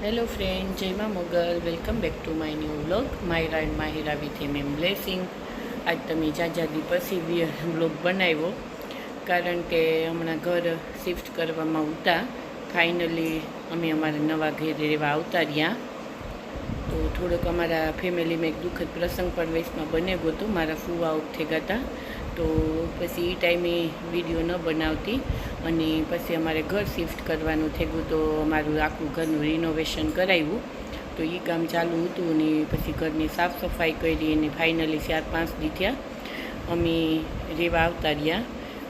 Hello friend, જય માં Mogal. Welcome back to my new vlog Myra and Mahira with એમ blessing. આજ તમે જાજાદી પછી વ્લોગ બનાવ્યો કારણ કે હમણાં ઘર શિફ્ટ કરવામાં આવતા ફાઇનલી અમે અમારા નવા ઘરે રહેવા આવતા રહ્યા. તો થોડોક અમારા ફેમિલીમાં એક દુઃખદ પ્રસંગ પણ વયસમાં બને ગયો હતો. મારા ફૂવા આઉટ થઈ ગયા હતા, તો પછી એ ટાઈમે વિડીયો ન બનાવતી અને પછી અમારે ઘર શિફ્ટ કરવાનું થઈ ગયું. તો અમારું આખું ઘરનું રિનોવેશન કરાવ્યું, તો એ કામ ચાલુ હતું ને પછી ઘરની સાફ સફાઈ કરી અને ફાઇનલી 4-5 દી થયા અમે રહેવા આવતા રહ્યા.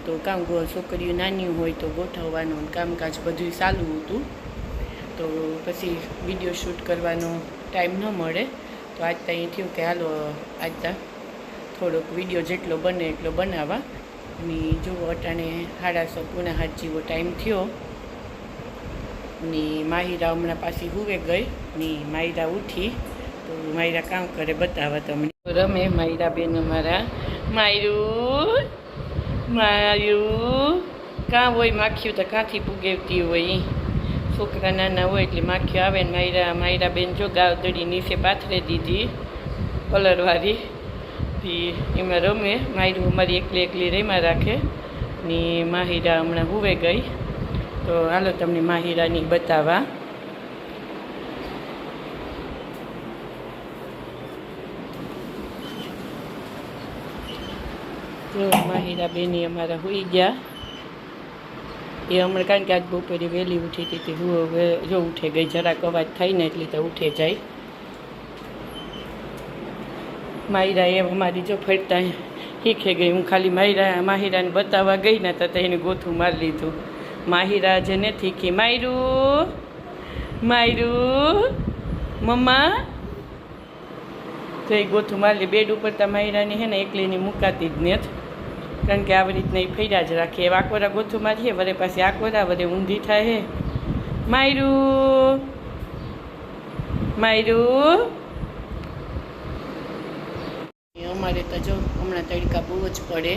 તો કામ છોકરીઓ નાની હોય તો ગોઠવવાનું કામકાજ બધું ચાલુ હતું. તો પછી વિડીયો શૂટ કરવાનો ટાઈમ ન મળે, તો આજ ત્યાં થયું કે હાલો આજ થોડોક વિડીયો જેટલો બને એટલો બનાવવા. ને જુઓ અટાણે 7:30 જેવો ટાઈમ થયો ને માહિરા હમણાં પાછી હુવે ગઈ ને માહિરા ઉઠી. તો માહિરા કામ કરે બતાવવા તમને. રમે માહિરા બેન અમારા. માયરું કાં હોય માખ્યું તો ક્યાંથી પુગેવતી હોય. છોકરા નાના હોય એટલે માખ્યું આવે ને માહિરા બેન જો ગાવદડી નીચે પાથરે દીધી કલરવાળી. એમાં રમે. માયરું અમારી એકલી રેમાં રાખે ને માહિરા હમણાં હુવે ગઈ. તો હાલો તમને માહિરાની બતાવવા. જો માહિરા બેની અમારા હુઈ ગયા. એ હમણાં કારણ કે આજ બપોરે વહેલી ઉઠી હતી હું જો ઉઠે ગઈ. જરાક અવાજ થાય ને એટલે તો ઉઠે જાય. માહિરા એ અમારી જો ફરતા શીખે ગઈ. હું ખાલી માહિરાને બતાવવા ગઈ ને તો એને ગોથું મારી લીધું. માહિરા જે નથી શીખી. માયરું મમ્મા તો એ ગોથું મારી લે. બેડ ઉપર તો માહિરાની હે ને એકલીની મુકાતી જ નથી, કારણ કે આવી રીતના એ ફર્યા જ રાખીએ. આકોરા ગોથું મારીએ વરે પાછી આકોરા વરે ઊંધી થાય હે. માયરું અમારે તો જો હમણાં તડકા બહુ જ પડે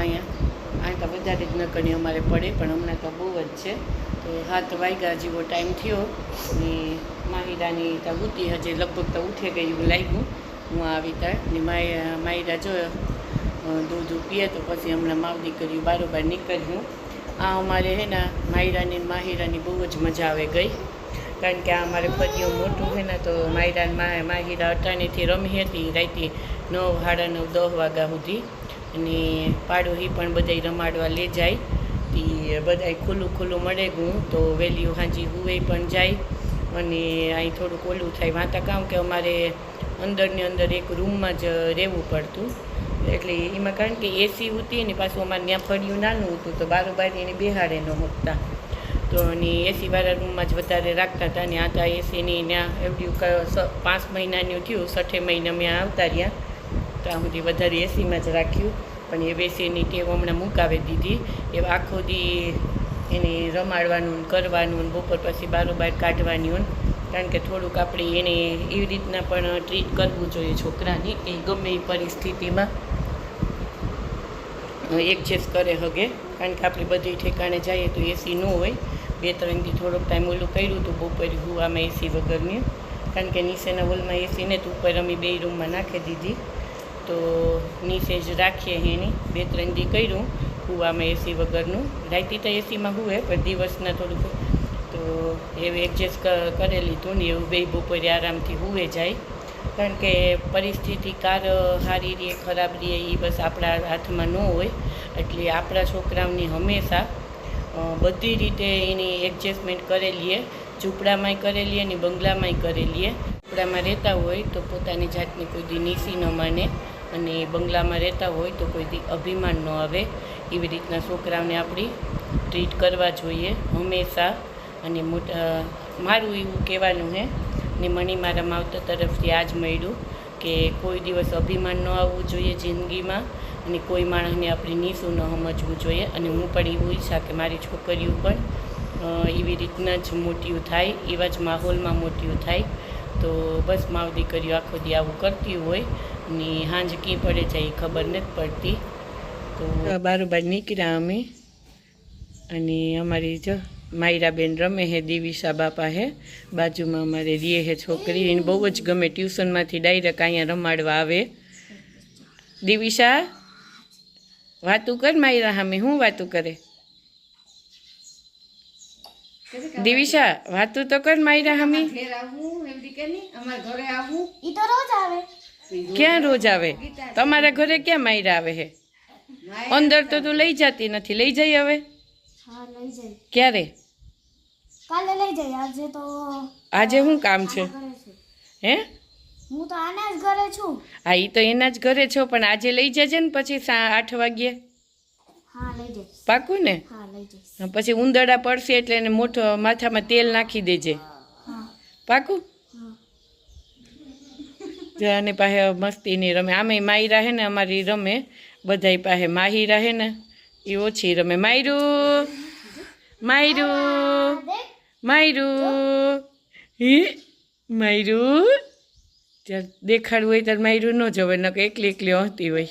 અહીંયા તો વધારે જ ન કરી અમારે પડે, પણ હમણાં તો બહુ જ છે. તો 7 વાગ્યા જેવો ટાઈમ થયો ને માહિરાની તો ઉઠી હજી લગભગ તો ઉઠે ગઈ એવું લાગ્યું. હું આવી ત્યાં ને માહિરા જો દૂધ પીએ તો પછી હમણાં માવદી કર્યું બારોબાર નીકળ્યું. આ અમારે હે ને માહિરાની બહુ જ મજા આવે ગઈ, કારણ કે આ અમારે ફરીઓ મોટું છે ને. તો માહિરા અટાણીથી રમી હતી રાતે 9, 9:30, 10 વાગ્યા સુધી. અને પાડોશી પણ બધાય રમાડવા લે જાય. તે બધાય ખુલ્લું મળે ગયું તો વહેલી હાંજી હુવે પણ જાય. અને અહીં થોડુંક ઓલું થાય વાતા કામ કે અમારે અંદર એક રૂમમાં જ રહેવું પડતું, એટલે એમાં કારણ કે એસી હતી ને પાછું અમારે ત્યાં ફળિયું નાનું હતું તો બારોબાર એને બેહાડે ન મૂકતા. તો અને એસીવાળા રૂમમાં જ વધારે રાખતા હતા. ને આ તો એસીની ત્યાં એવડ્યું 5 મહિનાનું થયું. 6 મહિના મેં આવતા રહ્યા ત્યાં સુધી વધારે એસીમાં જ રાખ્યું. પણ એ બેસીની ટેવ હમણાં મુકાવી દીધી. એ આખો દી એને રમાડવાનું કરવાનું બપોર પછી બારોબાર કાઢવાની. કારણ કે થોડુંક આપણે એને એવી રીતના પણ ટ્રીટ કરવું જોઈએ છોકરાની કે ગમે એ પરિસ્થિતિમાં એડજસ્ટ કરે હગે. કારણ કે આપણે બધી ઠેકાણે જઈએ તો એસી ન હોય. 2-3 દી થોડોક ટાઈમ ઓલું કર્યું હતું બપોરે હુવામાં એસી વગરની, કારણ કે નીચેના હોલમાં એસી ને તો ઉપર અમે 2 રૂમમાં નાખી દીધી. તો નીચે જ રાખીએ એની 2-3 દી કર્યું હુવામાં એસી વગરનું. રાતે તો એસીમાં હુએ પણ દિવસના થોડુંક તો એવું એડજસ્ટ કરી લીધું ને એવું 2 બપોરે આરામથી હુવે જાય. કારણ કે પરિસ્થિતિ સારી રહે ખરાબ રહે એ બસ આપણા હાથમાં ન હોય. એટલે આપણા છોકરાઓને હંમેશા બધી રીતે એની એડજસ્ટમેન્ટ કરેલીએ. ઝૂંપડામાંય કરેલીએ ને બંગલામાંય કરેલીએ. ઝૂંપડામાં રહેતા હોય તો પોતાની જાતની કોઈ દી નીસી ન માને, અને બંગલામાં રહેતા હોય તો કોઈ દી અભિમાન ન આવે. એવી રીતના છોકરાઓને આપણી ટ્રીટ કરવા જોઈએ હંમેશા. અને મારું એવું કહેવાનું છે ને મને મારા માવતર તરફથી આ જ મળ્યું કે કોઈ દિવસ અભિમાન ન આવવું જોઈએ જિંદગીમાં, અને કોઈ માણસને આપણે નીચું ન સમજવું જોઈએ. અને હું પણ એવું ઈચ્છા કે મારી છોકરીઓ પણ એવી રીતના જ મોટી થાય, એવા જ માહોલમાં મોટી થાય. તો બસ માવ દીકરીઓ આખો દી આવું કરતી હોય ને સાંજ ક્યાં પડે જાય ખબર નથી પડતી. તો બારોબાર નીકળ્યા અમે, અને અમારી જો માયરાબેન રમે હે, દિવિશા બાપા હે, બાજુમાં અમારે રીએ હે છોકરી, એને બહુ જ ગમે, ટ્યુશનમાંથી ડાયરેક્ટ અહીંયા રમાડવા આવે. દિવિશા વાતું કર માયરા સામે, શું વાતું કરે? દિવિશા વાતું તો કર માયરા સામે. ક્યાં રોજ આવે? તમારા ઘરે ક્યાં માયરા આવે હે? અંદર તો તું લઈ જતી નથી, લઈ જઈ હવે? હા લઈ જઈ. ક્યારે? કાલે લઈ જઈ. આજે તો આજે શું કામ છે? હે? હું તો આના જ ઘરે છું. હા, એ તો એના જ ઘરે છો, પણ આજે લઈ જજે ને પછી 8 વાગ્યે. હા લઈ જઈશ. પાકું ને? હા લઈ જઈશ. પછી ઉંદરડા પડશે એટલે એને મોટો માથામાં તેલ નાખી દેજે. હા પાકું? હા. અને પાસે મસ્તીની રમે. આમે માયરા હે ને અમારી રમે, બધાય પાસે માહીરા હે ને એ ઓછી રમે. માયરું માયરું માયરું હી માયરું. ત્યારે દેખાડવું હોય ત્યારે માયરું ન જવાય, નકર એકલી એકલી હસતી હોય.